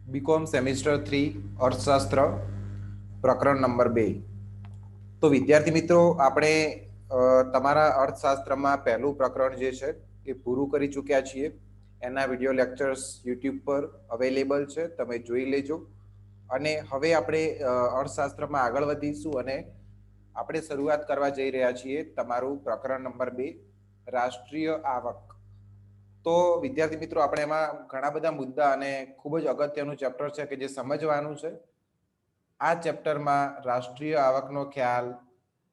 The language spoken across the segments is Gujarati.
બીકોમ સેમિસ્ટર 3 અર્થશાસ્ત્ર પ્રકરણ નંબર 2। તો વિદ્યાર્થી મિત્રો, આપણે તમારા અર્થશાસ્ત્રમાં પહેલું પ્રકરણ જે છે એ પૂરું કરી ચૂક્યા છીએ। એના વિડીયો લેક્ચર્સ યુટ્યુબ પર અવેલેબલ છે, તમે જોઈ લેજો। અને હવે આપણે અર્થશાસ્ત્રમાં આગળ વધીશું અને આપણે શરૂઆત કરવા જઈ રહ્યા છીએ તમારું પ્રકરણ નંબર 2, રાષ્ટ્રીય આવક। તો વિદ્યાર્થી મિત્રો, આપણે એમાં ઘણા બધા મુદ્દા અને ખૂબ જ અગત્યનું ચેપ્ટર છે કે જે સમજવાનું છે। આ ચેપ્ટરમાં રાષ્ટ્રીય આવકનો ખ્યાલ,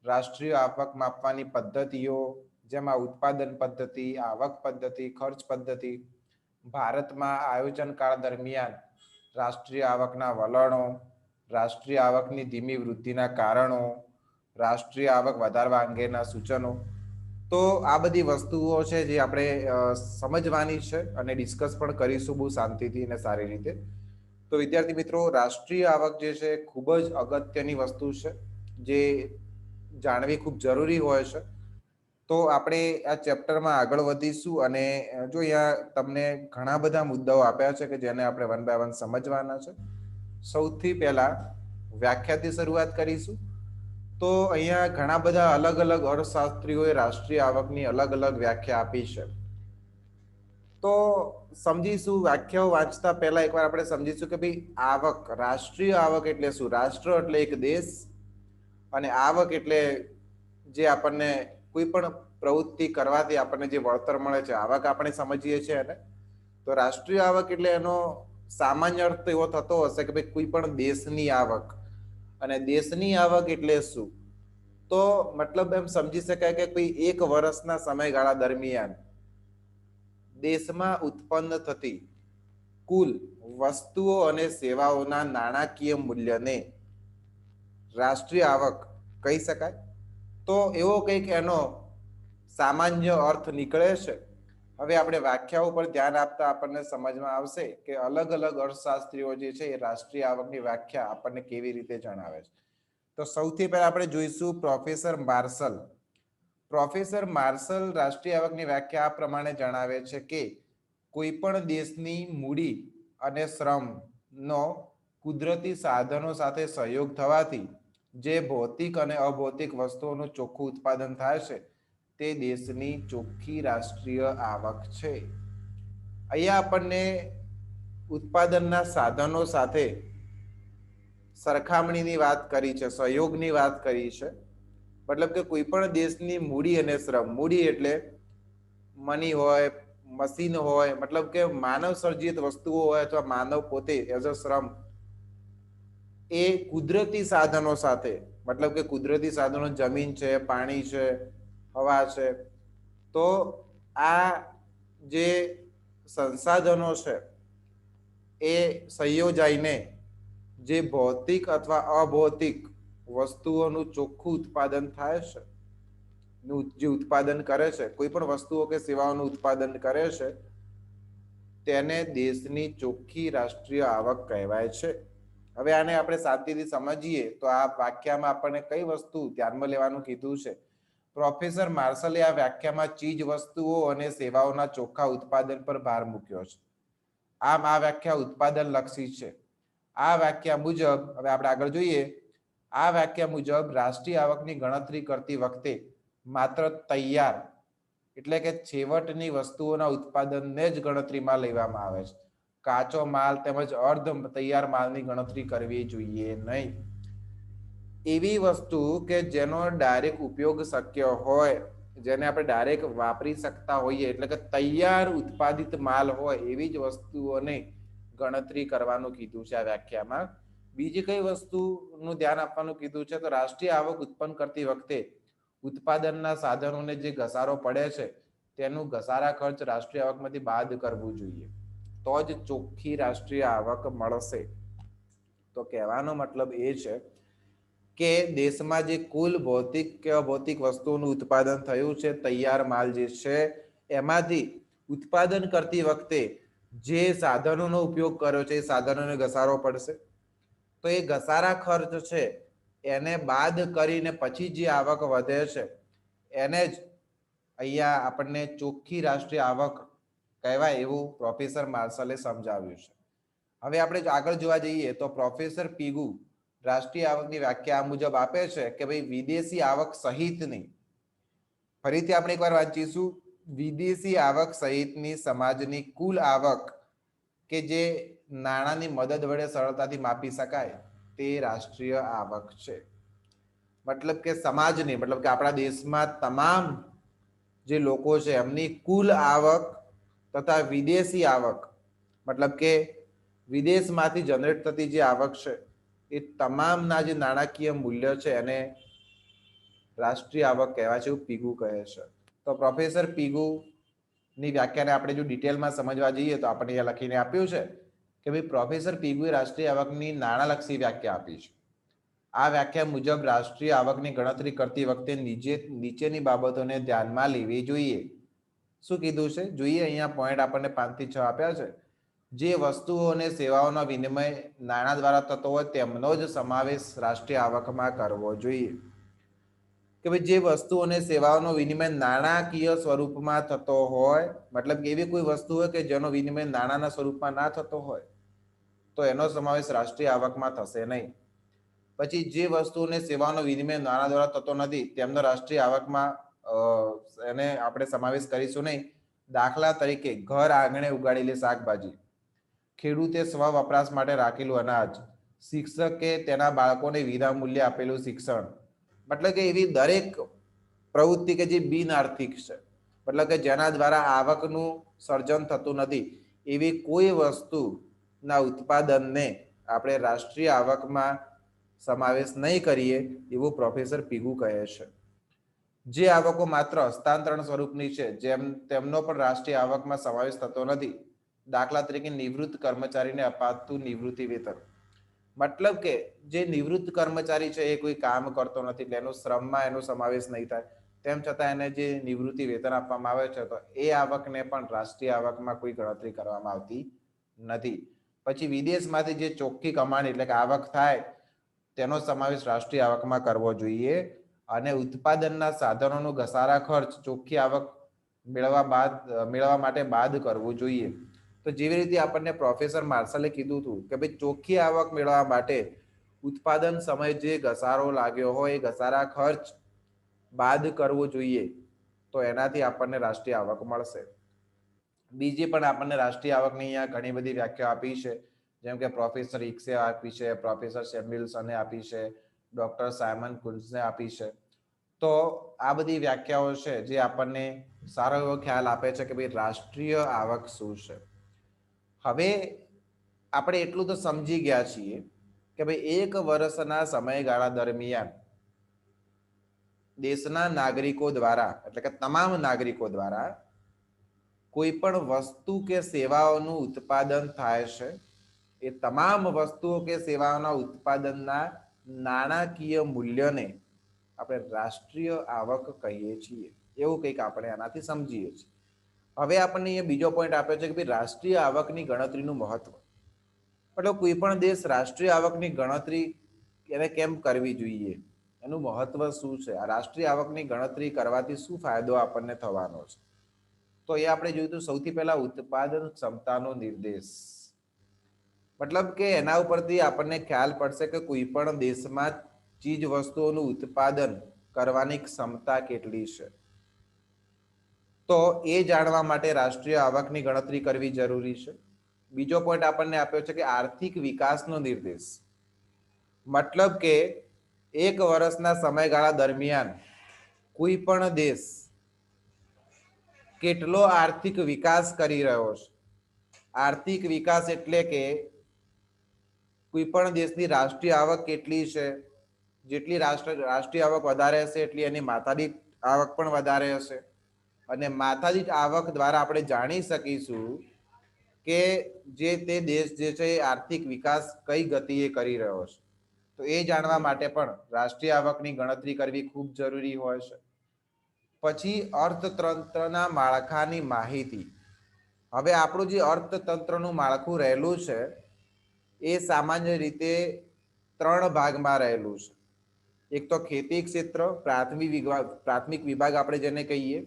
રાષ્ટ્રીય આવક માપવાની પદ્ધતિઓ, જેમાં ઉત્પાદન પદ્ધતિ, આવક પદ્ધતિ, ખર્ચ પદ્ધતિ, ભારતમાં આયોજન કાળ દરમિયાન રાષ્ટ્રીય આવકના વલણો, રાષ્ટ્રીય આવકની ધીમી વૃદ્ધિના કારણો, રાષ્ટ્રીય આવક વધારવા અંગેના સૂચનો, તો આ બધી વસ્તુઓ છે જે આપણે સમજવાની છે અને ડિસ્કસ પણ કરીશું બહુ શાંતિથી અને સારી રીતે। તો વિદ્યાર્થી મિત્રો, રાષ્ટ્રીય આવક જે છે ખૂબ જ અગત્યની વસ્તુ છે જે જાણવી ખૂબ જરૂરી હોય છે। તો આપણે આ ચેપ્ટરમાં આગળ વધીશું અને જો અહીંયા તમને ઘણા બધા મુદ્દાઓ આપ્યા છે કે જેને આપણે વન બાય વન સમજવાના છે। સૌથી પહેલા વ્યાખ્યાથી શરૂઆત કરીશું। તો અહીંયા ઘણા બધા અલગ અલગ અર્થશાસ્ત્રીઓએ રાષ્ટ્રીય આવકની અલગ અલગ વ્યાખ્યા આપી છે। તો સમજીશું, વ્યાખ્યાઓ વાંચતા પહેલા એકવાર આપણે સમજીશું કે ભાઈ આવક, રાષ્ટ્રીય આવક એટલે શું? રાષ્ટ્ર એટલે એક દેશ અને આવક એટલે જે આપણને કોઈ પણ પ્રવૃત્તિ કરવાથી આપણને જે વળતર મળે છે, આવક આપણે સમજીએ છીએ એને। તો રાષ્ટ્રીય આવક એટલે એનો સામાન્ય અર્થ એવો થતો હશે કે ભાઈ કોઈ પણ દેશની આવક। અને દેશની આવક એટલે શું? તો મતલબ એમ સમજી શકાય કે ભાઈ એક વર્ષના સમયગાળા દરમિયાન દેશમાં ઉત્પન્ન થતી કુલ વસ્તુઓ અને સેવાઓના નાણાકીય મૂલ્યને રાષ્ટ્રીય આવક કહી શકાય। તો એવો કંઈક એનો સામાન્ય અર્થ નીકળે છે। હવે આપણે વ્યાખ્યાઓ પર ધ્યાન આપતા આપણને સમજમાં આવશે કે અલગ અલગ અર્થશાસ્ત્રીઓ જે છે એ રાષ્ટ્રીય આવકની વ્યાખ્યા આપણને કેવી રીતે જણાવે છે। તો સૌથી પહેલા આપણે જોઈશું પ્રોફેસર માર્શલ। પ્રોફેસર માર્શલ રાષ્ટ્રીય આવકની વ્યાખ્યા આ પ્રમાણે જણાવે છે કે કોઈ પણ દેશની મૂડી અને શ્રમનો કુદરતી સાધનો સાથે સહયોગ થવાથી જે ભૌતિક અને અભૌતિક વસ્તુઓનું ચોખ્ખું ઉત્પાદન થાય છે તે દેશની ચોખ્ખી રાષ્ટ્રીય આવક છે। અહીંયા આપણને ઉત્પાદનના સાધનો સાથે સરખામણીની વાત કરી છે, સહયોગની વાત કરી છે। મતલબ કે કોઈ પણ દેશની મૂડી અને શ્રમ, મૂડી એટલે મની હોય, મશીન હોય, મતલબ કે માનવ સર્જિત વસ્તુઓ હોય અથવા માનવ પોતે એઝ અ શ્રમ, એ કુદરતી સાધનો સાથે, મતલબ કે કુદરતી સાધનો જમીન છે, પાણી છે, હવા છે, તો આ જે સંસાધનો છે એ સંયોજાઈને જે ભૌતિક અથવા અભૌતિક વસ્તુઓનું ચોખ્ખું ઉત્પાદન થાય છે, જે ઉત્પાદન કરે છે, કોઈ પણ વસ્તુઓ કે સેવાઓનું ઉત્પાદન કરે છે, તેને દેશની ચોખ્ખી રાષ્ટ્રીય આવક કહેવાય છે। હવે આને આપણે શાંતિથી સમજીએ તો આ વાક્યમાં આપણને કઈ વસ્તુ ધ્યાનમાં લેવાનું કીધું છે? પ્રોફેસર માર્શલે આ વ્યાખ્યામાં ચીજ વસ્તુઓ અને સેવાઓના ચોખ્ખા ઉત્પાદન પર ભાર મૂક્યો છે। આમ આ વ્યાખ્યા ઉત્પાદન લક્ષી છે। આ વ્યાખ્યા મુજબ, હવે આપણે આગળ જોઈએ, આ વ્યાખ્યા મુજબ રાષ્ટ્રીય આવકની ગણતરી કરતી વખતે માત્ર તૈયાર એટલે કે છેવટની વસ્તુઓના ઉત્પાદનને જ ગણતરીમાં લેવામાં આવે છે। કાચો માલ તેમજ અર્ધ તૈયાર માલની ગણતરી કરવી જોઈએ નહીં। એવી વસ્તુ કે જેનો ડાયરેક્ટ ઉપયોગ શક્ય હોય, જેને આપણે ડાયરેક્ટ વાપરી શકતા હોઈએ, એટલે કે તૈયાર ઉત્પાદિત માલ હોય એવી જ વસ્તુઓને ગણતરી કરવાનું કીધું છે આ વ્યાખ્યામાં। બીજી કઈ વસ્તુનું ધ્યાન આપવાનું કીધું છે? તો રાષ્ટ્રીય આવક ઉત્પન્ન કરતી વખતે ઉત્પાદનના સાધનોને જે ઘસારો પડે છે તેનું ઘસારા ખર્ચ રાષ્ટ્રીય આવકમાંથી બાદ કરવું જોઈએ, તો જ ચોખ્ખી રાષ્ટ્રીય આવક મળશે। તો કહેવાનો મતલબ એ છે કે દેશમાં જે કુલ ભૌતિક કે અભૌતિક વસ્તુઓનું ઉત્પાદન થયું છે, તૈયાર માલ જે છે, એમાંથી ઉત્પાદન કરતી વખતે જે સાધનોનો ઉપયોગ કર્યો છે એ સાધનોને ઘસારો પડશે। તો એ ઘસારા ખર્ચ છે એને બાદ કરીને પછી જે આવક વધે છે એને જ અહીંયા આપણને ચોખ્ખી રાષ્ટ્રીય આવક કહેવાય એવું પ્રોફેસર માર્શલે સમજાવ્યું છે। હવે આપણે આગળ જોવા જઈએ તો પ્રોફેસર પીગુ રાષ્ટ્રીય આવકની વ્યાખ્યા આ મુજબ આપે છે કે ભાઈ વિદેશી આવક સહિતની, ફરીથી આપણે એકવાર વાંચીશું, વિદેશી આવક સહિતની સમાજની કુલ આવક કે જે નાણાંની મદદ વડે સરળતાથી માપી શકાય તે રાષ્ટ્રીય આવક છે. મતલબ કે સમાજની, મતલબ કે આપણા દેશમાં તમામ જે લોકો છે એમની કુલ આવક તથા વિદેશી આવક, મતલબ કે વિદેશમાંથી જનરેટ થતી જે આવક છે એ તમામના જે નાણાકીય મૂલ્ય છે એને રાષ્ટ્રીય આવક કહેવાય છે, એવું પીગુ કહે છે. તો પ્રોફેસર પીગુ ની વ્યાખ્યાને આપણે જો ડિટેલમાં સમજવા જઈએ તો આપણે અહીંયા લખીને આપ્યું છે કે ભાઈ પ્રોફેસર પીગુએ રાષ્ટ્રીય આવકની નાણાલક્ષી વ્યાખ્યા આપી છે. આ વ્યાખ્યા મુજબ રાષ્ટ્રીય આવકની ગણતરી કરતી વખતે નીચેની બાબતોને ધ્યાનમાં લેવી જોઈએ. શું કીધું છે જોઈએ, અહીંયા પોઈન્ટ આપણને 5 થી 6 આપ્યા છે. જે વસ્તુઓ અને સેવાઓનો વિનિમય નાણાં દ્વારા થતો હોય તેમનો જ સમાવેશ રાષ્ટ્રીય આવકમાં કરવો જોઈએ. કે ભાઈ જે વસ્તુ અને સેવાઓનો વિનિમય નાણાકીય સ્વરૂપમાં થતો હોય, મતલબ કે એવી કોઈ વસ્તુ હોય કે જેનો વિનિમય નાણાંના સ્વરૂપમાં ના થતો હોય તો એનો સમાવેશ રાષ્ટ્રીય આવકમાં થશે નહીં. પછી જે વસ્તુ અને સેવાઓનો વિનિમય નાણાં દ્વારા થતો નથી તેમનો રાષ્ટ્રીય આવકમાં એને આપણે સમાવેશ કરીશું નહીં. દાખલા તરીકે ઘર આંગણે ઉગાડેલી શાકભાજી, ખેડૂતે સ્વ વપરાશ માટે રાખેલું અનાજ, શિક્ષકે તેના બાળકોને વિના મૂલ્યે આપેલું શિક્ષણ, મતલબ કે એવી દરેક પ્રવૃત્તિ કે જે બિન આર્થિક છે, મતલબ કે જેના દ્વારા આવકનું સર્જન થતું નથી, એવી કોઈ વસ્તુના ઉત્પાદનને આપણે રાષ્ટ્રીય આવકમાં સમાવેશ નહીં કરીએ એવું પ્રોફેસર પીગુ કહે છે. જે આવકો માત્ર હસ્તાંતરણ સ્વરૂપની છે જેમ તેમનો પણ રાષ્ટ્રીય આવકમાં સમાવેશ થતો નથી. દાખલા તરીકે નિવૃત્ત કર્મચારીને અપાતું નિવૃત્તિ વેતન, મતલબ કે જે નિવૃત્ત કર્મચારી છે એ કોઈ કામ કરતો નથી એટલે એનો શ્રમમાં એનો સમાવેશ નહીં થાય, તેમ છતાં એને જે નિવૃત્તિ વેતન આપવામાં આવે છે તો એ આવકને પણ રાષ્ટ્રીય આવકમાં કોઈ ગણતરી કરવામાં આવતી નથી. પછી વિદેશમાંથી જે ચોખ્ખી કમાણી એટલે કે આવક થાય તેનો સમાવેશ રાષ્ટ્રીય આવકમાં કરવો જોઈએ. અને ઉત્પાદનના સાધનોનો ઘસારા ખર્ચ ચોખ્ખી આવક મેળવવા માટે બાદ કરવું જોઈએ. તો જેવી રીતે આપણને પ્રોફેસર માર્શલે કીધું હતું કે ભાઈ ચોખ્ખી આવક મેળવવા માટે ઉત્પાદન સમયે જે ઘસારો લાગ્યો હોય એ ઘસારા ખર્ચ બાદ કરવો જોઈએ તો એનાથી આપણને રાષ્ટ્રીય આવક મળશે. બીજી પણ આપણને રાષ્ટ્રીય આવકની અહીંયા ઘણી બધી વ્યાખ્યા આપી છે, જેમ કે પ્રોફેસર ઇક્સે આપી છે, પ્રોફેસર સેમ્યુલ્સને આપી છે, ડોક્ટર સાયમન કુન્સને આપી છે. તો આ બધી વ્યાખ્યાઓ છે જે આપણને સારો એવો ખ્યાલ આપે છે કે ભાઈ રાષ્ટ્રીય આવક શું છે. હવે આપણે એટલું તો સમજી ગયા છીએ કે ભાઈ એક વર્ષના સમયગાળા દરમિયાન દેશના નાગરિકો દ્વારા, એટલે કે તમામ નાગરિકો દ્વારા કોઈ પણ વસ્તુ કે સેવાઓનું ઉત્પાદન થાય છે, એ તમામ વસ્તુઓ કે સેવાઓના ઉત્પાદનના નાણાકીય મૂલ્યને આપણે રાષ્ટ્રીય આવક કહીએ છીએ. એવું કંઈક આપણે આનાથી સમજીએ છીએ. હવે આપણને એ બીજો પોઈન્ટ આપ્યો છે કે ભાઈ રાષ્ટ્રીય આવકની ગણતરીનું મહત્વ, એટલે કોઈ પણ દેશ રાષ્ટ્રીય આવકની ગણતરી એને કેમ કરવી જોઈએ, એનું મહત્વ શું છે, આ રાષ્ટ્રીય આવકની ગણતરી કરવાથી શું ફાયદો આપણને થવાનો છે. તો એ આપણે જોયું તો સૌથી પહેલા ઉત્પાદન ક્ષમતાનો નિર્દેશ, મતલબ કે એના ઉપરથી આપણને ખ્યાલ પડશે કે કોઈ પણ દેશમાં ચીજ વસ્તુઓનું ઉત્પાદન કરવાની ક્ષમતા કેટલી છે. તો એ જાણવા માટે રાષ્ટ્રીય આવકની ગણતરી કરવી જરૂરી છે. બીજો પોઈન્ટ આપણને આપ્યો છે કે આર્થિક વિકાસનો નિર્દેશ, મતલબ કે એક વર્ષના સમયગાળા દરમિયાન કોઈ પણ દેશ કેટલો આર્થિક વિકાસ કરી રહ્યો છે. આર્થિક વિકાસ એટલે કે કોઈ પણ દેશની રાષ્ટ્રીય આવક કેટલી છે, જેટલી રાષ્ટ્રીય આવક વધારે હશે એટલી એની માથાદીઠ આવક પણ વધારે હશે, અને માથાદીઠ આવક દ્વારા આપણે જાણી શકીશું કે જે તે દેશ જે છે એ આર્થિક વિકાસ કઈ ગતિએ કરી રહ્યો છે. તો એ જાણવા માટે પણ રાષ્ટ્રીય આવકની ગણતરી કરવી ખૂબ જરૂરી હોય છે. પછી અર્થતંત્રના માળખાની માહિતી. હવે આપણું જે અર્થતંત્રનું માળખું રહેલું છે એ સામાન્ય રીતે 3 ભાગમાં રહેલું છે. એક તો ખેતી ક્ષેત્ર, પ્રાથમિક વિભાગ આપણે જેને કહીએ,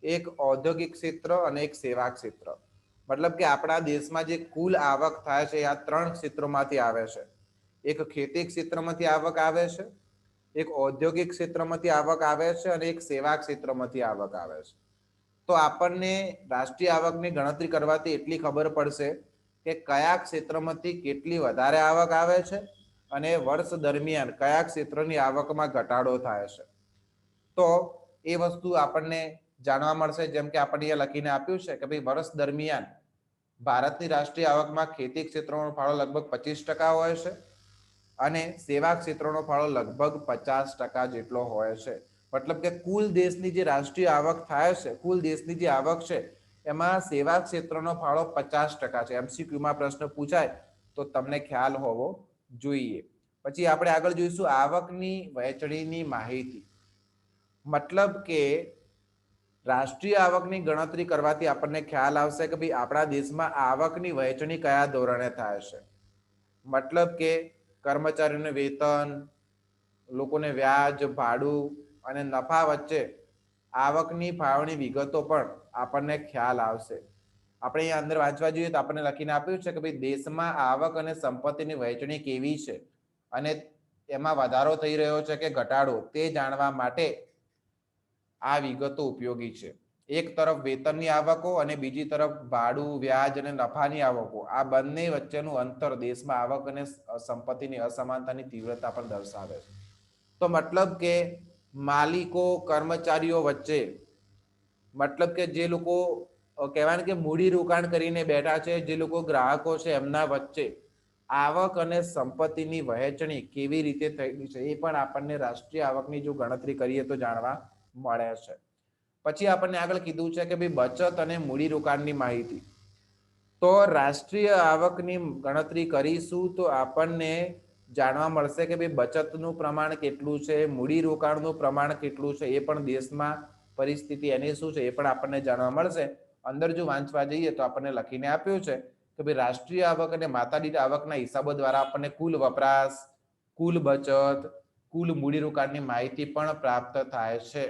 એક ઔદ્યોગિક ક્ષેત્ર અને એક સેવા ક્ષેત્ર. મતલબ કે આપણા દેશમાં જે કુલ આવક થાય છે આ 3 ક્ષેત્રોમાંથી આવે છે. એક ખેતી ક્ષેત્રમાંથી આવક આવે છે, એક ઔદ્યોગિક ક્ષેત્રમાંથી આવક આવે છે અને એક સેવા ક્ષેત્રમાંથી આવક આવે છે. તો આપણને રાષ્ટ્રીય આવકની ગણતરી કરવાથી એટલી ખબર પડશે કે કયા ક્ષેત્રમાંથી કેટલી વધારે આવક આવે છે અને વર્ષ દરમિયાન કયા ક્ષેત્રની આવકમાં ઘટાડો થાય છે. તો એ વસ્તુ આપણને જાણવા મળશે. જેમ કે આપણને અહીંયા લખીને આપ્યું છે કે ભાઈ વર્ષ દરમિયાન ભારતની રાષ્ટ્રીય આવકમાં ખેતી ક્ષેત્રનો ફાળો લગભગ 25% હોય છે અને સેવા ક્ષેત્રનો ફાળો લગભગ 50% જેટલો હોય છે. મતલબ કે કુલ દેશની જે રાષ્ટ્રીય આવક થાય છે, કુલ દેશની જે આવક છે એમાં સેવા ક્ષેત્રનો ફાળો 50% છે. એમસીક્યુમાં પ્રશ્ન પૂછાય તો તમને ખ્યાલ હોવો જોઈએ. પછી આપણે આગળ જોઈશું આવકની વહેંચણીની માહિતી. મતલબ કે રાષ્ટ્રીય આવકની ગણતરી કરવાથી આપણને ખ્યાલ આવશે કે ભાઈ આપણા દેશમાં આવકની વહેંચણી કયા ધોરણે થાય છે. મતલબ કે કર્મચારીઓને વેતન, લોકોને વ્યાજ, ભાડું અને નફા વચ્ચે આવકની ફાળવણી વિગતો પણ આપણને ખ્યાલ આવશે. આપણે અહીંયા અંદર વાંચવા જોઈએ તો આપણને લખીને આપ્યું છે કે ભાઈ દેશમાં આવક અને સંપત્તિની વહેંચણી કેવી છે અને એમાં વધારો થઈ રહ્યો છે કે ઘટાડો તે જાણવા માટે આ વિગતો ઉપયોગી છે. એક તરફ વેતનની આવકો અને બીજી તરફ ભાડું, વ્યાજ અને નફાની આવકો, આ બંને વચ્ચેનું અંતર દેશમાં આવક અને સંપત્તિની અસમાનતાની તીવ્રતા પણ દર્શાવે છે. તો મતલબ કે માલિકો, કર્મચારીઓ વચ્ચે, મતલબ કે જે લોકો કહેવાય ને કે મૂડી રોકાણ કરીને બેઠા છે, જે લોકો ગ્રાહકો છે એમના વચ્ચે આવક અને સંપત્તિની વહેંચણી કેવી રીતે થયેલી છે એ પણ આપણને રાષ્ટ્રીય આવકની જો ગણતરી કરીએ તો જાણવા મળે છે. પછી આપણને આગળ કીધું છે કે ભાઈ બચત અને મૂડી રોકાણની માહિતી. તો રાષ્ટ્રીય આવકની ગણતરી કરીશું તો આપણને જાણવા મળશે કે ભાઈ બચતનું પ્રમાણ કેટલું છે, મૂડી રોકાણનું પ્રમાણ કેટલું છે, એ પણ દેશમાં પરિસ્થિતિ એની શું છે એ પણ આપણને જાણવા મળશે. અંદર જો વાંચવા જઈએ તો આપણને લખીને આપ્યું છે કે ભાઈ રાષ્ટ્રીય આવક અને માથાદીઠ આવકના હિસાબો દ્વારા આપણને કુલ વપરાશ, કુલ બચત, કુલ મૂડીરોકાણની માહિતી પણ પ્રાપ્ત થાય છે.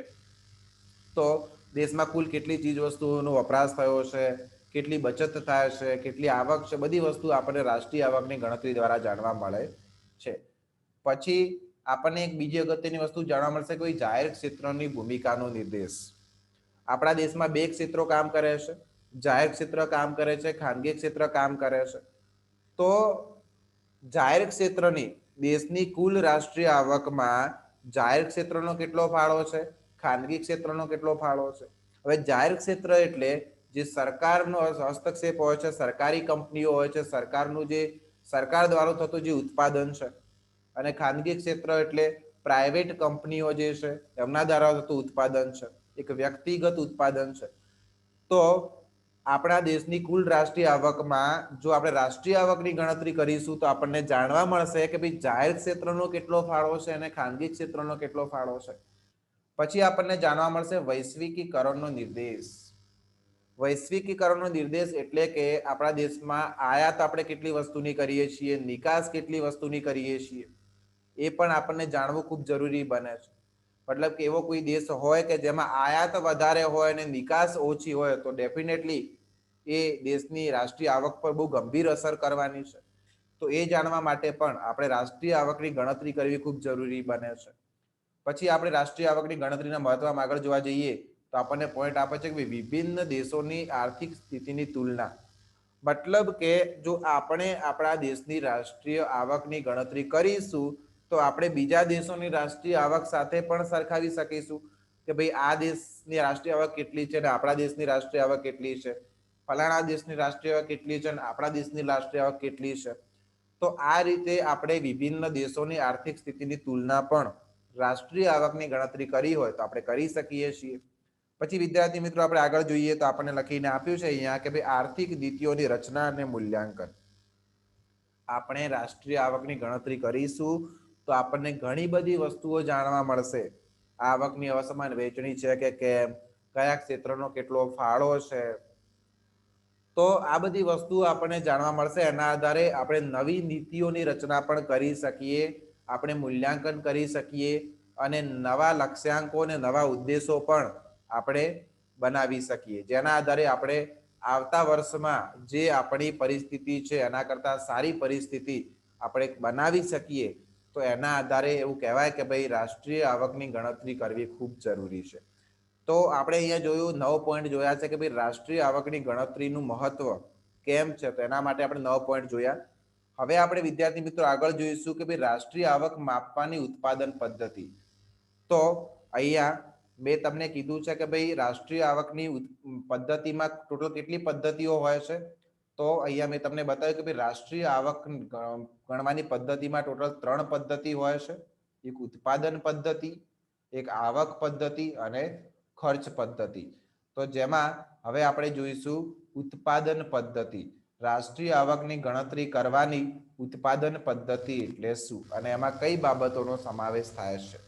તો દેશમાં કુલ કેટલી ચીજ વસ્તુઓનો વપરાશ થયો છે, કેટલી બચત થાય છે, કેટલી આવક છે, બધી વસ્તુ આપણને રાષ્ટ્રીય આવકની ગણતરી દ્વારા જાણવા મળે છે. પછી આપણને એક બીજી અગત્યની વસ્તુ જાણવા મળશે કે જાહેર ક્ષેત્રની ભૂમિકાનો નિર્દેશ. આપણા દેશમાં 2 ક્ષેત્રો કામ કરે છે. જાહેર ક્ષેત્ર કામ કરે છે, ખાનગી ક્ષેત્ર કામ કરે છે. તો જાહેર ક્ષેત્રની દેશની કુલ રાષ્ટ્રીય આવકમાં જાહેર ક્ષેત્રનો કેટલો ફાળો છે, ખાનગી ક્ષેત્રનો કેટલો ફાળો છે. હવે જાહેર ક્ષેત્ર એટલે જે સરકારનો હસ્તક્ષેપ હોય છે, સરકારી કંપનીઓ હોય છે, સરકારનું જે સરકાર દ્વારા થતું જે ઉત્પાદન છે. અને ખાનગી ક્ષેત્ર એટલે પ્રાઇવેટ કંપનીઓ જે છે એમના દ્વારા થતું ઉત્પાદન છે, એક વ્યક્તિગત ઉત્પાદન છે. તો આપણા દેશની કુલ રાષ્ટ્રીય આવકમાં જો આપણે રાષ્ટ્રીય આવકની ગણતરી કરીશું તો આપણને જાણવા મળશે કે ભાઈ જાહેર ક્ષેત્રનો કેટલો ફાળો છે અને ખાનગી ક્ષેત્રનો કેટલો ફાળો છે. પછી આપણને જાણવા મળશે વૈશ્વિકીકરણનો નિર્દેશ. વૈશ્વિકીકરણનો નિર્દેશ એટલે કે આપણા દેશમાં આયાત આપણે કેટલી વસ્તુની કરીએ છીએ, નિકાસ કેટલી વસ્તુની કરીએ છીએ, એ પણ આપણને જાણવું ખૂબ જરૂરી બને છે. મતલબ કે એવો કોઈ દેશ હોય કે જેમાં આયાત વધારે હોય અને નિકાસ ઓછી હોય તો ડેફિનેટલી એ દેશની રાષ્ટ્રીય આવક પર બહુ ગંભીર અસર કરવાની છે. તો એ જાણવા માટે પણ આપણે રાષ્ટ્રીય આવકની ગણતરી કરવી ખૂબ જરૂરી બને છે. પછી આપણે રાષ્ટ્રીય આવકની ગણતરીના મહત્વમાં આગળ જોવા જઈએ તો આપણને પોઈન્ટ આપે છે કે વિભિન્ન દેશોની આર્થિક સ્થિતિની તુલના. મતલબ કે જો આપણે આપણા દેશની રાષ્ટ્રીય આવકની ગણતરી કરીશું તો આપણે બીજા દેશોની રાષ્ટ્રીય આવક સાથે પણ સરખાવી શકીશું કે ભાઈ આ દેશની રાષ્ટ્રીય આવક કેટલી છે અને આપણા દેશની રાષ્ટ્રીય આવક કેટલી છે, ફલાણા દેશની રાષ્ટ્રીય આવક કેટલી છે અને આપણા દેશની રાષ્ટ્રીય આવક કેટલી છે. તો આ રીતે આપણે વિભિન્ન દેશોની આર્થિક સ્થિતિની તુલના પણ રાષ્ટ્રીય આવકની ગણતરી કરી હોય તો આપણે કરી શકીએ છીએ. પછી વિદ્યાર્થી મિત્રો આપણે આગળ જોઈએ તો આપણને લખીને આપ્યું છે અહીંયા કે ભાઈ આર્થિક નીતિઓની રચના અને મૂલ્યાંકન. આપણે રાષ્ટ્રીય આવકની ગણતરી કરીશું તો આપણને ઘણી બધી વસ્તુઓ જાણવા મળશે. આવકની અસમાન વહેંચણી છે કે કેમ, કયા ક્ષેત્રનો કેટલો ફાળો છે. તો આ બધી વસ્તુઓ આપણને જાણવા મળશે. એના આધારે આપણે નવી નીતિઓની રચના પણ કરી શકીએ, આપણે મૂલ્યાંકન કરી શકીએ અને નવા લક્ષ્યાંકો અને નવા ઉદ્દેશો પણ આપણે બનાવી શકીએ, જેના આધારે આપણે આવતા વર્ષમાં જે આપણી પરિસ્થિતિ છે એના કરતા સારી પરિસ્થિતિ આપણે બનાવી શકીએ તો એના આધારે એવું કહેવાય કે ભાઈ રાષ્ટ્રીય આવકની ગણતરી કરવી ખૂબ જરૂરી છે. તો આપણે અહીંયા જોયું 9 પોઈન્ટ જોયા છે કે ભાઈ રાષ્ટ્રીય આવકની ગણતરીનું મહત્વ કેમ છે, તો એના માટે આપણે 9 પોઈન્ટ જોયા. હવે આપણે વિદ્યાર્થી મિત્રો આગળ જોઈશું કે ભાઈ રાષ્ટ્રીય આવક માપવાની ઉત્પાદન પદ્ધતિ. તો અહીંયા મેં તમને કીધું છે કે ભાઈ રાષ્ટ્રીય આવકની પદ્ધતિમાં ટોટલ કેટલી પદ્ધતિઓ હોય છે, તો અહીંયા મેં તમને બતાવ્યું કે ભાઈ રાષ્ટ્રીય આવક ગણવાની પદ્ધતિમાં ટોટલ 3 પદ્ધતિ હોય છે. એક ઉત્પાદન પદ્ધતિ, એક આવક પદ્ધતિ અને ખર્ચ પદ્ધતિ. તો જેમાં હવે આપણે જોઈશું ઉત્પાદન પદ્ધતિ. રાષ્ટ્રીય આવકની ગણતરી કરવાની ઉત્પાદન પદ્ધતિ એટલે શું અને એમાં કઈ બાબતોનો સમાવેશ થાય છે.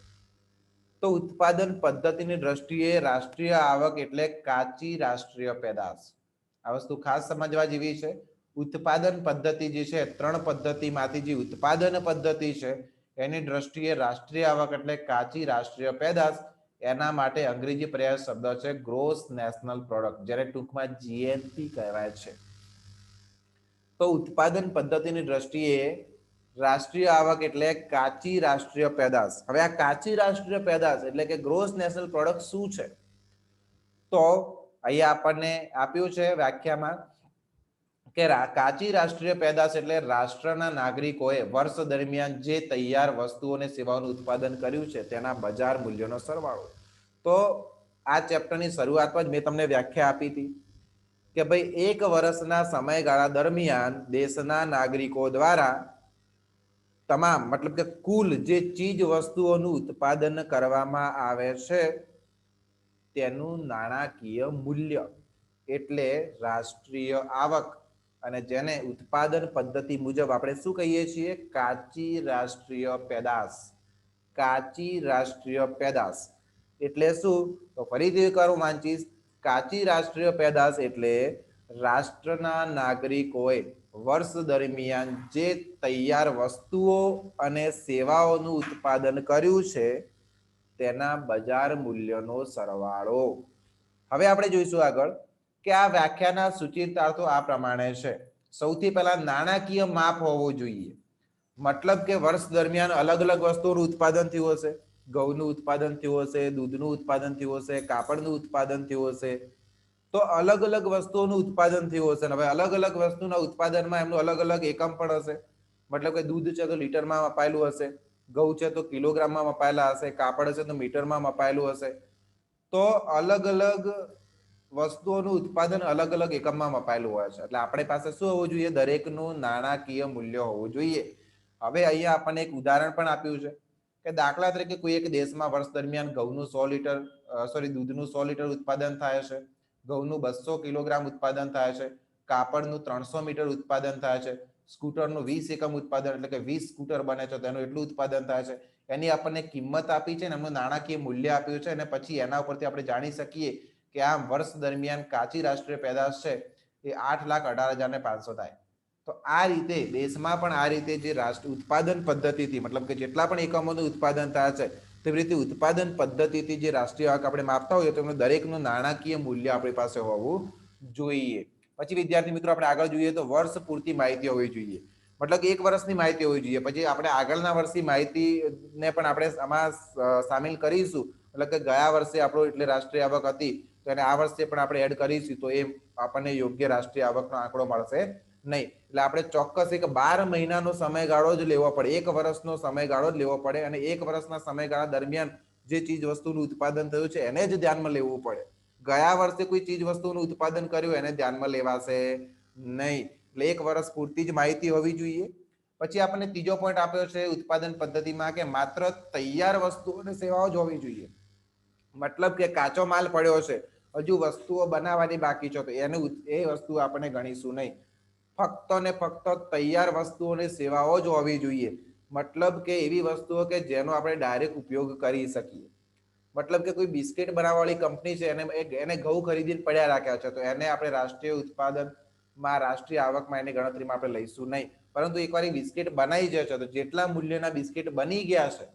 તો ઉત્પાદન પદ્ધતિની દ્રષ્ટિએ રાષ્ટ્રીય આવક એટલે કાચી રાષ્ટ્રીય પેદાશ. આ વસ્તુ ખાસ સમજવા જેવી છે. ઉત્પાદન પદ્ધતિ જે છે 3 પદ્ધતિમાંથી જે ઉત્પાદન પદ્ધતિ છે એની દ્રષ્ટિએ રાષ્ટ્રીય આવક એટલે કાચી રાષ્ટ્રીય પેદાશ. એના માટે અંગ્રેજી પર્યાય શબ્દ છે ગ્રોસ નેશનલ પ્રોડક્ટ, જેને ટૂંકમાં જીએનપી કહેવાય છે. તો ઉત્પાદન પદ્ધતિની દ્રષ્ટિએ રાષ્ટ્રીય આવક એટલે કાચી રાષ્ટ્રીય પેદાશ. હવે આ કાચી રાષ્ટ્રીય પેદાશ એટલે કે ગ્રોસ નેશનલ પ્રોડક્ટ શું છે, તો અહીંયા આપણને આપ્યું છે વ્યાખ્યામાં કે કાચી રાષ્ટ્રીય પેદાશ એટલે રાષ્ટ્રના નાગરિકોએ વર્ષ દરમિયાન જે તૈયાર વસ્તુઓ અને સેવાઓનું ઉત્પાદન કર્યું છે તેના બજાર મૂલ્યનો સરવાળો. તો આ ચેપ્ટરની શરૂઆતમાં જ મેં તમને વ્યાખ્યા આપી હતી કે ભાઈ એક વર્ષના સમયગાળા દરમિયાન દેશના નાગરિકો દ્વારા તમામ મતલબ કે કુલ જે ચીજ વસ્તુઓનું ઉત્પાદન કરવામાં આવે છે તેનું નાણાકીય મૂલ્ય એટલે રાષ્ટ્રીય આવક, અને જેને ઉત્પાદન પદ્ધતિ મુજબ આપણે શું કહીએ છીએ, કાચી રાષ્ટ્રીય પેદાશ. કાચી રાષ્ટ્રીય પેદાશ એટલે શું, તો ફરીથી કરું વાંચીશ. કાચી રાષ્ટ્રીય પેદાશ એટલે રાષ્ટ્રના નાગરિકોએ વર્ષ દરમિયાન જે તૈયાર વસ્તુઓ અને સેવાઓનું ઉત્પાદન કર્યું છે તેના બજાર મૂલ્યનો સરવાળો. હવે આપણે જોઈશું આગળ કે આ વ્યાખ્યાના સૂચિતાર્થો આ પ્રમાણે છે. સૌથી પહેલા નાણાકીય માપ હોવું જોઈએ. મતલબ કે વર્ષ દરમિયાન અલગ અલગ વસ્તુઓનું ઉત્પાદન થયું હશે. ઘઉંનું ઉત્પાદન થયું હશે, દૂધનું ઉત્પાદન થયું હશે, કાપડનું ઉત્પાદન થયું હશે. તો અલગ અલગ વસ્તુઓનું ઉત્પાદન થયું હશે. હવે અલગ અલગ વસ્તુના ઉત્પાદનમાં એમનું અલગ અલગ એકમ પણ હશે. મતલબ કે દૂધ છે તો લીટરમાં મપાયેલું હશે, ઘઉં છે તો કિલોગ્રામમાં મપાયેલા હશે, કાપડ હશે તો મીટરમાં મપાયેલું હશે. તો અલગ અલગ વસ્તુઓનું ઉત્પાદન અલગ અલગ એકમમાં મપાયેલું હોય છે. એટલે આપણી પાસે શું હોવું જોઈએ, દરેકનું નાણાકીય મૂલ્ય હોવું જોઈએ. હવે અહીંયા આપણને એક ઉદાહરણ પણ આપ્યું છે કે દાખલા તરીકે કોઈ એક દેશમાં વર્ષ દરમિયાન ઘઉંનું 100 લીટર દૂધનું 100 લીટર ઉત્પાદન થાય છે, ઘઉંનું 200 કિલોગ્રામ ઉત્પાદન થાય છે, કાપડનું 300 મીટર ઉત્પાદન થાય છે, સ્કૂટરનું 20 એકમ ઉત્પાદન એટલે કે 20 સ્કૂટર બને છે તેનું એટલું ઉત્પાદન થાય છે. એની આપણને કિંમત આપી છે ને એમનું નાણાકીય મૂલ્ય આપ્યું છે, અને પછી એના ઉપરથી આપણે જાણી શકીએ કે આ વર્ષ દરમિયાન કાચી રાષ્ટ્રીય પેદાશ છે એ 8,18,500 થાય. તો આ રીતે દેશમાં પણ આ રીતે જે રાષ્ટ્ર ઉત્પાદન પદ્ધતિથી મતલબ કે જેટલા પણ એકમોનું ઉત્પાદન થાય છે તેવી રીતે ઉત્પાદન પદ્ધતિથી જે રાષ્ટ્રીય આવક આપણે માપતા હોઈએ તો દરેકનું નાણાકીય મૂલ્ય આપણી પાસે હોવું જોઈએ. પછી વિદ્યાર્થી મિત્રો આપણે આગળ જોઈએ તો વર્ષ પૂરતી માહિતી હોવી જોઈએ. મતલબ એક વર્ષની માહિતી હોવી જોઈએ. પછી આપણે આગળના વર્ષની માહિતીને પણ આપણે આમાં સામેલ કરીશું. એટલે કે ગયા વર્ષે આપણો એટલે રાષ્ટ્રીય આવક હતી તો એને આ વર્ષે પણ આપણે એડ કરીશું તો એ આપણને યોગ્ય રાષ્ટ્રીય આવકનો આંકડો મળશે નહીં. એટલે આપણે ચોક્કસ એક 12 મહિનાનો સમયગાળો જ લેવો પડે, એક વર્ષનો સમયગાળો જ લેવો પડે, અને એક વર્ષના સમયગાળા દરમિયાન જે ચીજ વસ્તુનું ઉત્પાદન થયું છે એને જ ધ્યાનમાં લેવું પડે. ગયા વર્ષે કોઈ ચીજ વસ્તુનું ઉત્પાદન કર્યું એને ધ્યાનમાં લેવાશે નહીં. એટલે એક વર્ષ પૂરતી જ માહિતી હોવી જોઈએ. પછી આપણને ત્રીજો પોઈન્ટ આપ્યો છે ઉત્પાદન પદ્ધતિમાં કે માત્ર તૈયાર વસ્તુઓ અને સેવાઓ જ હોવી જોઈએ. મતલબ કે કાચો માલ પડ્યો છે, હજુ વસ્તુઓ બનાવવાની બાકી છે તો એને એ વસ્તુ આપણે ગણીશું નહીં. ફક્ત ને ફક્ત તૈયાર વસ્તુઓ અને સેવાઓ જ હોવી જોઈએ. મતલબ કે એવી વસ્તુઓ કે જેનો આપણે ડાયરેક્ટ ઉપયોગ કરી શકીએ. મતલબ કે કોઈ બિસ્કિટ બનાવવાવાળી કંપની છે એને ઘઉં ખરીદીને પડ્યા રાખ્યા છે તો એને આપણે રાષ્ટ્રીય ઉત્પાદનમાં રાષ્ટ્રીય આવકમાં એની ગણતરીમાં આપણે લઈશું નહીં. પરંતુ એકવાર એ બિસ્કિટ બનાવી જશે તો જેટલા મૂલ્યના બિસ્કિટ બની ગયા છે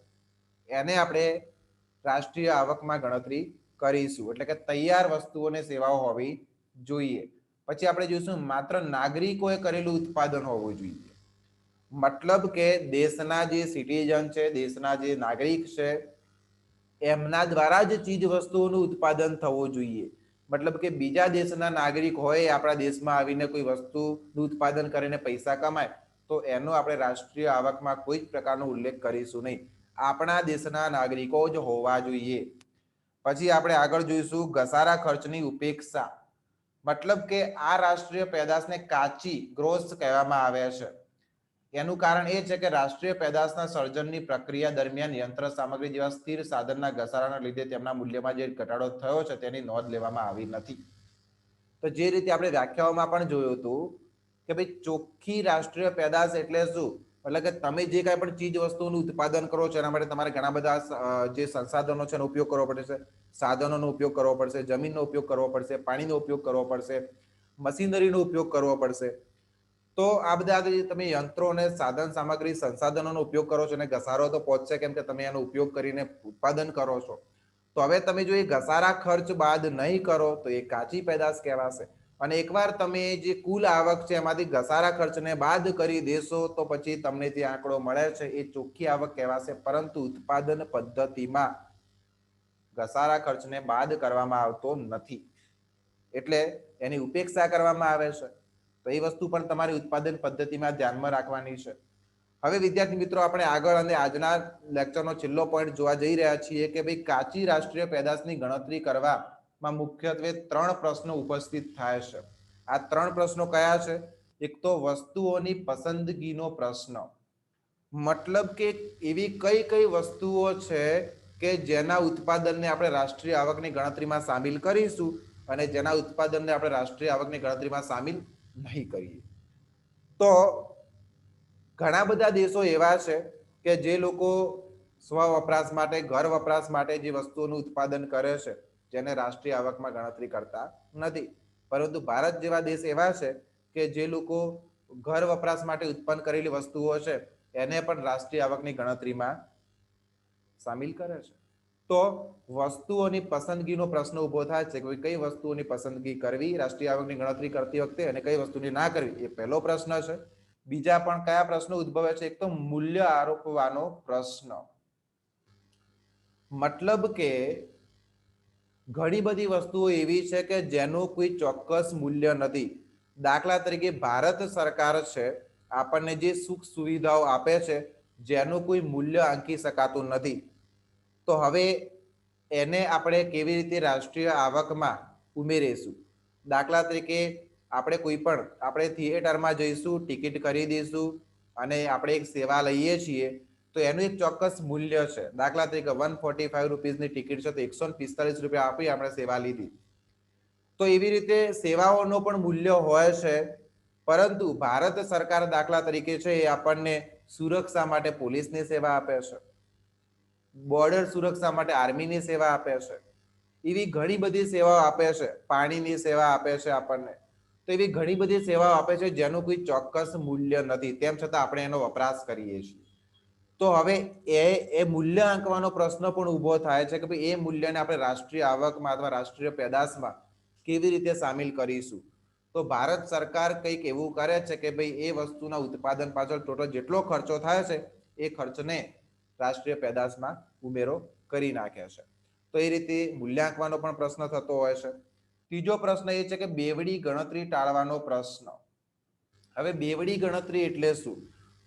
એને આપણે રાષ્ટ્રીય આવકમાં ગણતરી કરીશું. એટલે કે તૈયાર વસ્તુઓ અને સેવાઓ હોવી જોઈએ. પછી આપણે જોઈશું માત્ર નાગરિકોએ કરેલું ઉત્પાદન હોવું જોઈએ. મતલબ કે દેશના જે સિટીઝન છે, દેશના જે નાગરિક છે, એમના દ્વારા જ ચીજ વસ્તુઓનું ઉત્પાદન થવું જોઈએ. મતલબ કે બીજા દેશના નાગરિક હોય આપણા દેશમાં આવીને કોઈ વસ્તુનું ઉત્પાદન કરીને પૈસા કમાય તો એનો આપણે રાષ્ટ્રીય આવકમાં કોઈ જ પ્રકારનો ઉલ્લેખ કરીશું નહીં. આપણા દેશના નાગરિકો જ હોવા જોઈએ. પછી આપણે આગળ જોઈશું ઘસારા ખર્ચની ઉપેક્ષા. મતલબ કે આ રાષ્ટ્રીય પેદાશને કાચી ગ્રોસ કહેવામાં આવે છે. એનું કારણ એ છે કે રાષ્ટ્રીય પેદાશના સર્જનની પ્રક્રિયા દરમિયાન યંત્ર સામગ્રી જેવા સ્થિર સાધનના ઘસારાના લીધે તેમના મૂલ્યમાં જે ઘટાડો થયો છે તેની નોંધ લેવામાં આવી નથી. તો જે રીતે આપણે વ્યાખ્યાઓમાં પણ જોયું હતું કે ભાઈ ચોખ્ખી રાષ્ટ્રીય પેદાશ એટલે શું? એટલે કે તમે જે કાંઈ પણ ચીજ વસ્તુનું ઉત્પાદન કરો છો એના માટે તમારે ઘણા બધા જે સંસાધનો છે એનો ઉપયોગ કરવો પડશે, સાધનોનો ઉપયોગ કરવો પડશે, જમીનનો ઉપયોગ કરવો પડશે, પાણીનો ઉપયોગ કરવો પડશે, મશીનરીનો ઉપયોગ કરવો પડશે. તો આ બધા તમે યંત્રો અને સાધન સામગ્રી સંસાધનોનો ઉપયોગ કરો છો અને ઘસારો તો પહોંચશે કેમ કે તમે એનો ઉપયોગ કરીને ઉત્પાદન કરો છો. તો હવે તમે જો એ ઘસારા ખર્ચ બાદ નહીં કરો તો એ કાચી પેદાશ કહેવાશે. અને એકવાર તમે જે કુલ આવક છે એમાંથી ઘસારા ખર્ચને બાદ કરી દેશો તો પછી તમને જે આંકડો મળે છે એ ચોખ્ખી આવક કહેવાશે. પરંતુ ઉત્પાદન પદ્ધતિમાં ઘસારા ખર્ચને બાદ કરવામાં આવતો નથી, એટલે એની ઉપેક્ષા કરવામાં આવે છે. તો એ વસ્તુ પણ તમારી ઉત્પાદન પદ્ધતિમાં ધ્યાનમાં રાખવાની છે. હવે વિદ્યાર્થી મિત્રો આપણે આગળ અને આજના લેક્ચરનો છેલ્લો પોઈન્ટ જોવા જઈ રહ્યા છીએ કે ભાઈ કાચી રાષ્ટ્રીય પેદાશની ગણતરી કરવામાં મુખ્યત્વે 3 પ્રશ્નો ઉપસ્થિત થાય છે. આ 3 પ્રશ્નો કયા છે? એક તો વસ્તુઓની પસંદગીનો પ્રશ્ન. મતલબ કે એવી કઈ કઈ વસ્તુઓ છે કે જેના ઉત્પાદનને આપણે રાષ્ટ્રીય આવકની ગણતરીમાં સામેલ કરીશું અને જેના ઉત્પાદનને આપણે રાષ્ટ્રીય આવકની ગણતરીમાં સામેલ નહીં કરીએ. તો ઘણા બધા દેશો એવા છે કે જે લોકો સ્વ વપરાશ માટે, ઘર વપરાશ માટે જે વસ્તુઓનું ઉત્પાદન કરે છે જેને રાષ્ટ્રીય આવકમાં ગણતરી કરતા નથી. પરંતુ ભારત જેવા દેશ એવા છે કે જે લોકો ઘર વપરાશ માટે ઉત્પન્ન કરેલી વસ્તુઓ છે એને પણ રાષ્ટ્રીય આવકની ગણતરીમાં સામેલ કરે છે. તો વસ્તુઓની પસંદગીનો પ્રશ્ન ઉભો થાય છે કે કઈ વસ્તુઓની પસંદગી કરવી રાષ્ટ્રીય આવકની ગણતરી કરતી વખતે અને કઈ વસ્તુની ના કરવી, એ પહેલો પ્રશ્ન છે. બીજા પણ કયા પ્રશ્નો ઉદ્ભવે છે? એક તો મૂલ્ય આરોપવાનો પ્રશ્ન. મતલબ કે ઘણી બધી વસ્તુઓ એવી છે કે જેનું કોઈ ચોક્કસ મૂલ્ય નથી. દાખલા તરીકે ભારત સરકાર છે આપણને જે સુખ સુવિધાઓ આપે છે જેનું કોઈ મૂલ્ય આંકી શકાતું નથી. તો હવે એને આપણે કેવી રીતે રાષ્ટ્રીય આવકમાં ઉમેરીશું? દાખલા તરીકે આપણે થિયેટરમાં જઈશું, ટિકિટ ખરીદીશું અને આપણે એક સેવા લઈએ છીએ તો એનું એક ચોક્કસ મૂલ્ય છે. દાખલા તરીકે 145 રૂપીસની ટિકિટ છે તો 145 રૂપિયા આપી આપણે સેવા લીધી. તો એવી રીતે સેવાઓનો પણ મૂલ્ય હોય છે. પરંતુ ભારત સરકાર દાખલા તરીકે છે એ આપણને સુરક્ષા માટે પોલીસની સેવા આપે છે, બોર્ડર સુરક્ષા માટે આર્મીની સેવા આપે છે, એવી ઘણી બધી સેવાઓ આપે છે, પાણીની સેવા આપે છે આપણને. તો એવી ઘણી બધી સેવાઓ આપે છે જેનું કોઈ ચોક્કસ મૂલ્ય નથી, તેમ છતાં આપણે એનો વપરાશ કરીએ છીએ. તો હવે એ મૂલ્ય આંકવાનો પ્રશ્ન પણ ઉભો થાય છે કે ભાઈ એ મૂલ્યને આપણે રાષ્ટ્રીય આવકમાં અથવા રાષ્ટ્રીય પેદાશમાં કેવી રીતે સામેલ કરીશું? તો ભારત સરકાર કંઈક એવું કરે છે કે ભાઈ એ વસ્તુના ઉત્પાદન પાછળ ટોટલ જેટલો ખર્ચો થાય છે એ ખર્ચને રાષ્ટ્રીય પેદાશમાં ઉમેરો કરી નાખે છે. તો એ રીતે મૂલ્યાંકવાનો પણ પ્રશ્ન થતો હોય છે. ત્રીજો પ્રશ્ન એ છે કે બેવડી ગણતરી ટાળવાનો પ્રશ્ન. હવે બેવડી ગણતરી એટલે શું?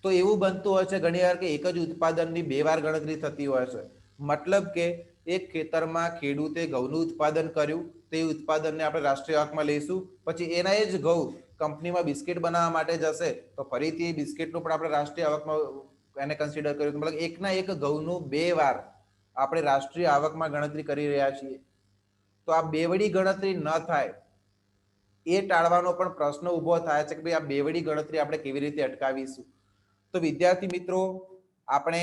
તો એવું બનતું હોય છે ઘણી વાર કે એક જ ઉત્પાદનની 2 વાર ગણતરી થતી હોય છે. મતલબ કે એક ખેતરમાં ખેડૂતે ઘઉંનું ઉત્પાદન કર્યું, તે ઉત્પાદનને આપણે રાષ્ટ્રીય આવકમાં લઈશું, પછી એના એ જ ઘઉં કંપનીમાં બિસ્કિટ બનાવવા માટે જશે તો ફરીથી બિસ્કિટનું પણ આપણે રાષ્ટ્રીય આવકમાં એને કન્સિડર કર્યું. મતલબ એકના એક ઘઉંનું 2 વાર આપણે રાષ્ટ્રીય આવકમાં ગણતરી કરી રહ્યા છીએ. તો આ બેવડી ગણતરી ન થાય એ ટાળવાનો પણ પ્રશ્ન ઉભો થાય છે કે ભાઈ આ બેવડી ગણતરી આપણે કેવી રીતે અટકાવીશું? તો વિદ્યાર્થી મિત્રો આપણે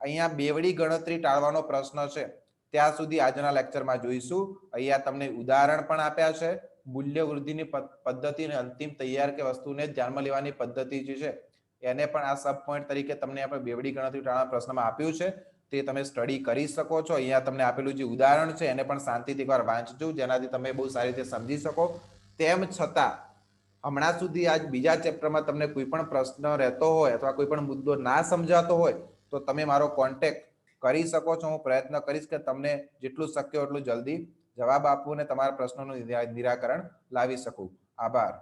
અહીંયા બેવડી ગણતરી ટાળવાનો પ્રશ્ન છે ત્યાં સુધી આજના લેક્ચરમાં જોઈશું. અહીંયા તમને ઉદાહરણ પણ આપ્યા છે. મૂલ્ય વૃદ્ધિની પદ્ધતિ અને અંતિમ તૈયાર કે વસ્તુને ધ્યાનમાં લેવાની પદ્ધતિ જે છે એને પણ આ સબ પોઈન્ટ તરીકે તમને આપણે બેવડી ગણતરી ટાળવાના પ્રશ્નમાં આપ્યું છે. તે તમે સ્ટડી કરી શકો છો. અહીંયા તમને આપેલું જે ઉદાહરણ છે એને પણ શાંતિથી એકવાર વાંચજો જેનાથી તમે બહુ સારી રીતે સમજી શકો. તેમ છતાં હમણાં સુધી આજ બીજા ચેપ્ટરમાં તમને કોઈ પણ પ્રશ્ન રહેતો હોય અથવા કોઈ પણ મુદ્દો ના સમજાતો હોય તો તમે મારો કોન્ટેક્ટ કરી શકો છો. હું પ્રયત્ન કરીશ કે તમને જેટલું શક્ય એટલું જલ્દી જવાબ આપવું અને તમારા પ્રશ્નોનું નિરાકરણ લાવી શકું. આભાર.